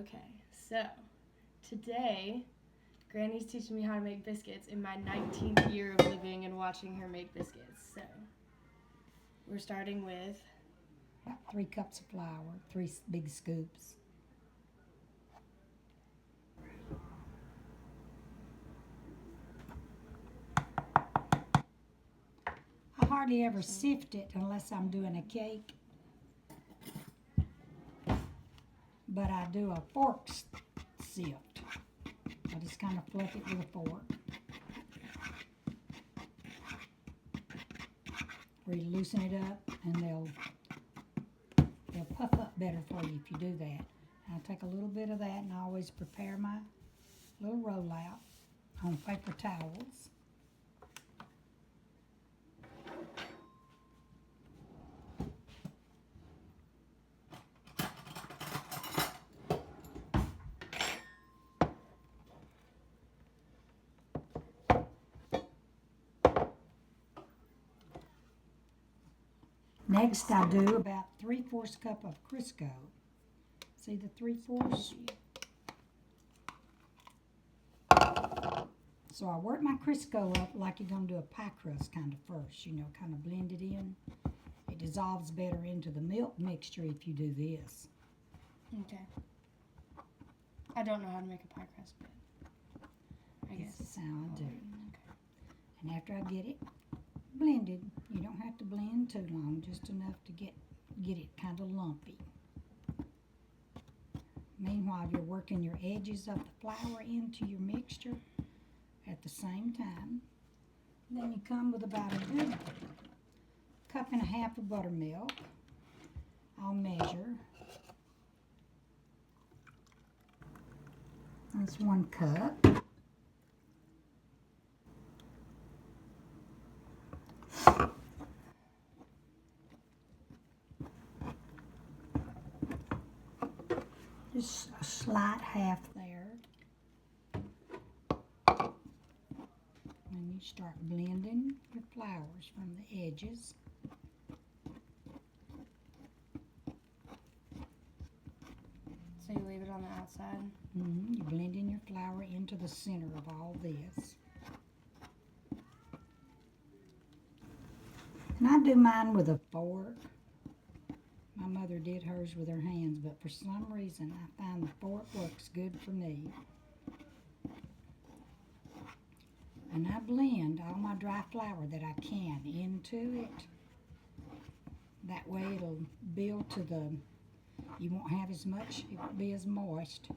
Okay, so today Granny's teaching me how to make biscuits in my 19th year of living and watching her make biscuits. So we're starting with About 3 cups of flour, 3 big scoops. I hardly ever sift it unless I'm doing a cake. But I do a fork sift. I just kind of fluff it with a fork. Where you loosen it up and they'll puff up better for you if you do that. And I take a little bit of that and I always prepare my little rollout on paper towels. Next, I do about 3/4 cup of Crisco. See the 3/4? So I work my Crisco up like you're going to do a pie crust kind of first, kind of blend it in. It dissolves better into the milk mixture if you do this. Okay. I don't know how to make a pie crust, but I guess This is how I do. Okay. And after I get it blended, you don't have to blend too long, just enough to get it kind of lumpy. Meanwhile, you're working your edges of the flour into your mixture at the same time. Then you come with about a good 1.5 cups of buttermilk. I'll measure. That's 1 cup. Just a slight half there. And you start blending your flours from the edges. So you leave it on the outside? You're blending your flour into the center of all this. And I do mine with a fork. My mother did hers with her hands, but for some reason I find the fork works good for me. And I blend all my dry flour that I can into it. That way it'll build to you won't have as much, it won't be as moist.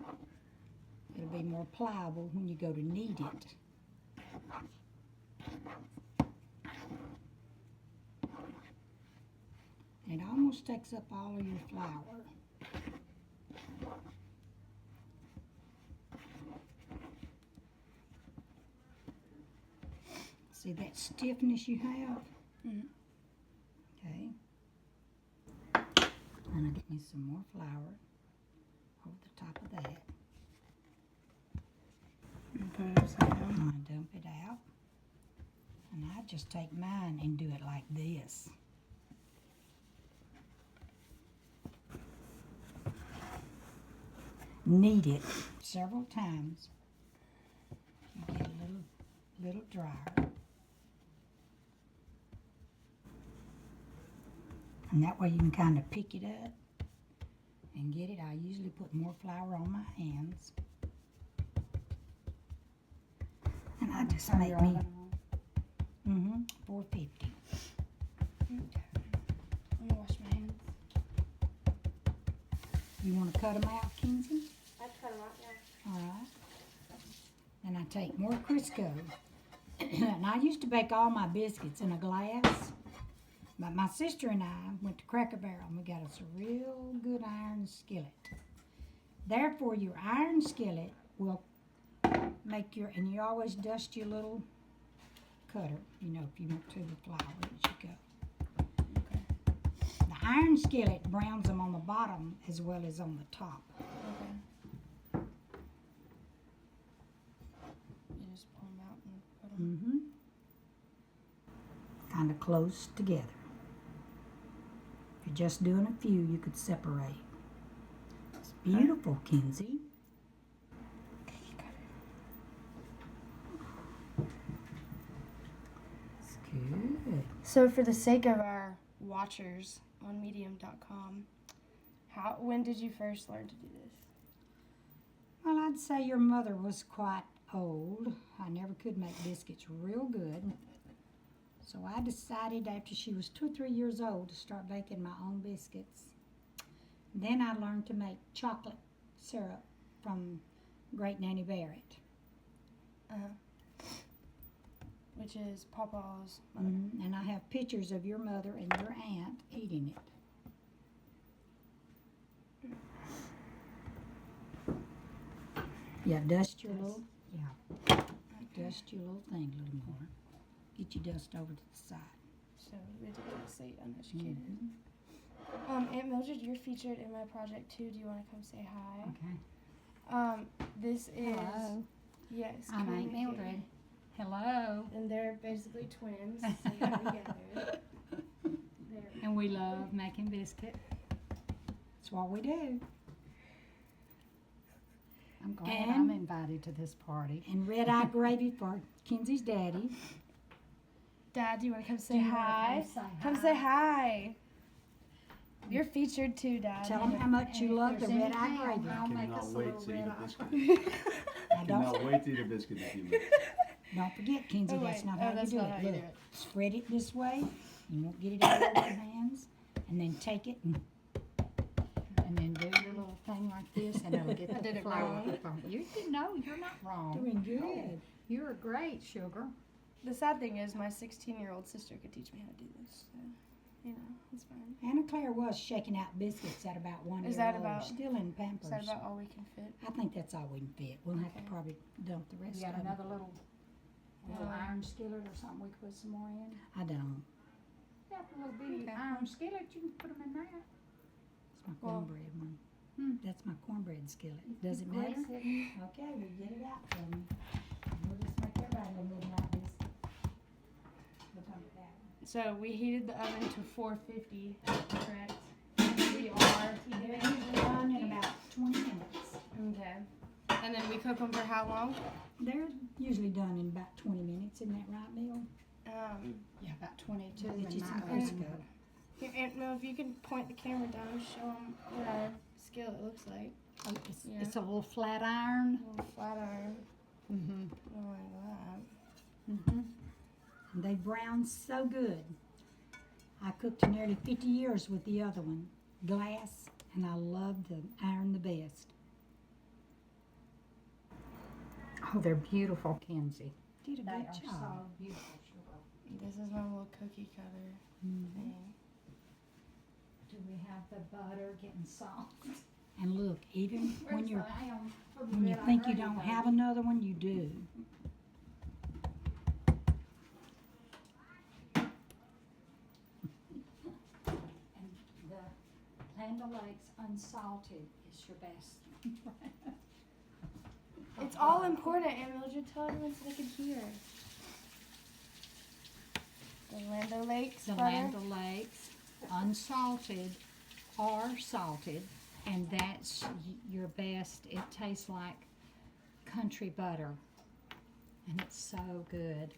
It'll be more pliable when you go to knead it. It almost takes up all of your flour. See that stiffness you have? Mm-hmm. Okay. And I'll get me some more flour over the top of that. And put it upside down. And I dump it out. And I just take mine and do it like this. Knead it several times. You get a little drier. And that way you can kind of pick it up and get it. I usually put more flour on my hands. And I just make me 450. Okay. I'm gonna wash my hands. You want to cut them out, Kenzie? I cut them out, yeah. All right. And I take more Crisco. And I used to bake all my biscuits in a glass. But my sister and I went to Cracker Barrel and we got us a real good iron skillet. Therefore, your iron skillet will make and you always dust your little cutter, if you want to, the flour as you go. Okay. The iron skillet browns them on the bottom as well as on the top. Okay. You just pull them out and put them. Kind of close together. If you're just doing a few, you could separate. beautiful, Kenzie. It's good. So for the sake of our watchers on medium.com, when did you first learn to do this? Well, I'd say your mother was quite old. I never could make biscuits real good. So I decided after she was 2 or 3 years old to start baking my own biscuits. Then I learned to make chocolate syrup from Great Nanny Barrett. Which is Papa's mother. And I have pictures of your mother and your aunt eating it. Yeah, dust your little, dust your little thing a little more. Get your dust over to the side. So ridiculously uneducated. Aunt Mildred, you're featured in my project too. Do you want to come say hi? Okay. This is Hello. yes. I'm Aunt Mildred. Hello. And they're basically twins. So you're together. And we love making biscuits. That's what we do. I'm glad I'm invited to this party. And red-eye gravy for Kenzie's daddy. Dad, do you want to come say hi? Come say hi. You're featured too, Dad. Tell them how much you love the red-eye gravy. I'll make Cannot us a wait little to eat red a eye. biscuit. Now, Cannot wait to eat a biscuit in a few minutes. don't forget, Kenzie, Oh, that's wait. not Oh, how you that's do not it. how you Look, do it. spread it this way. You won't get it all over your hands. And then take it and And then do your little thing like this, and it'll get I the did it flour wrong. from it. You didn't know. You're not wrong. doing good. You're great, sugar. The sad thing is, my 16-year-old sister could teach me how to do this. So, it's fine. Anna Claire was shaking out biscuits at about 1 year Is that old. about- Still in Is Pampers. that about all we can fit? I think that's all we can fit. We'll have to Okay. probably dump the rest You got of them. another little Yeah. iron skillet or something we can put some more in? I don't. Yeah, a little bitty Okay. iron skillet. You can put them in that. It's my Well- cornbread one. That's my cornbread skillet. Does it Great matter? sitting. Okay, we get it out for me. We'll just make everybody a midnight biscuit. We'll dump it down. So we heated the oven to 450, correct? We are. They're usually done in about 20 minutes. Okay. And then we cook them for how long? They're usually done in about 20 minutes. Isn't that right, Bill? Yeah, about 22 Get in you my some oven. Crisco. Here, Aunt Mel, if you can point the camera down, show them what our skillet looks like. Oh, Yeah. it's a little flat iron. A little flat iron. Mm-hmm. Like that. Mm-hmm. And they brown so good. I cooked nearly 50 years with the other one, glass, and I love the iron the best. Oh, they're beautiful, Kenzie. Did a They good are job. so beautiful, sugar. This is my little cookie cutter thing. Do we have the butter getting soft? And look, even when Where's you're the ham for the when you red-eye think you gravy, don't baby? have another one, you do. And the Land O'Lakes unsalted is your best. It's all important, Aunt Mildred. Tell everyone so they can hear. The Land O'Lakes The butter. Land O'Lakes unsalted or salted, and that's your best. It tastes like country butter, and it's so good.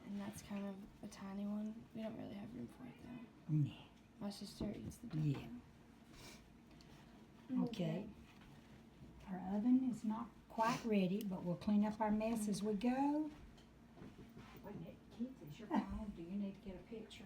And that's kind of a tiny one. We don't really have room for it though. Yeah. My sister eats the big Yeah. one. Okay. Our oven is not quite ready, but we'll clean up our mess as we go. Wait a minute, Keith, is your phone? Do you need to get a picture?